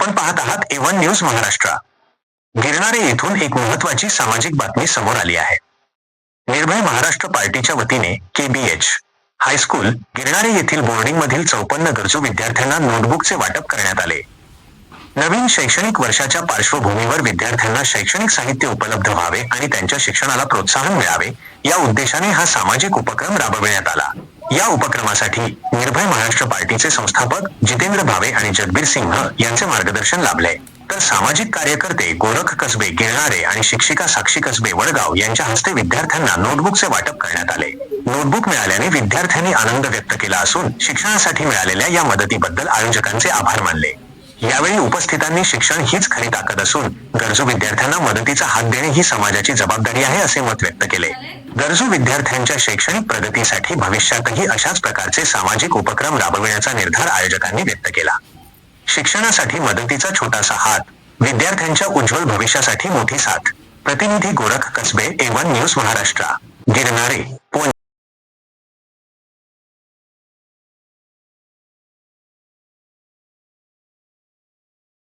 आपण पाहत आहात A1 न्यूज महाराष्ट्र। गिरणारे येथून एक महत्त्वाची सामाजिक बातमी समोर आली आहे। निर्भय महाराष्ट्र पार्टीच्या वतीने KBH हायस्कूल गिरणारे येथील बोर्डिंग मधील 54 गरजू विद्यार्थ्यांना नोटबुकचे वाटप करण्यात आले। नवीन शैक्षणिक वर्षाच्या पार्श्वभूमीवर विद्यार्थ्यांना शैक्षणिक साहित्य उपलब्ध व्हावे आणि त्यांच्या शिक्षणाला प्रोत्साहन मिळावे या उद्देशाने हा सामाजिक उपक्रम राबविण्यात आला। या उपक्रमासाठी निर्भय महाराष्ट्र पार्टीचे संस्थापक जितेंद्र भावे आणि जगबीर सिंह यांचे मार्गदर्शन लाभले, तर सामाजिक कार्यकर्ते गोरख कसबे गिरणारे आणि शिक्षिका साक्षी कसबे वडगाव यांच्या हस्ते विद्यार्थ्यांना नोटबुकचे वाटप करण्यात आले। नोटबुक मिळाल्याने विद्यार्थ्यांनी आनंद व्यक्त केला असून शिक्षणासाठी मिळालेल्या या मदतीबद्दल आयोजकांचे आभार मानले। यावेळी उपस्थितांनी शिक्षण हीच खरी ताकद असून गरजू विद्यार्थ्यांना मदतीचा हात देणे ही समाजाची जबाबदारी आहे असे मत व्यक्त केले। गरजू विद्यार्थ्यांच्या शैक्षणिक प्रगतीसाठी भविष्यातही अशाच प्रकारचे सामाजिक उपक्रम राबविण्याचा निर्धार आयोजकांनी व्यक्त केला। शिक्षणासाठी मदतीचा छोटासा हात, विद्यार्थ्यांच्या उज्ज्वल भविष्यासाठी मोठी साथ। प्रतिनिधी गोरख कसबे, A1 न्यूज महाराष्ट्र, गिरणारे।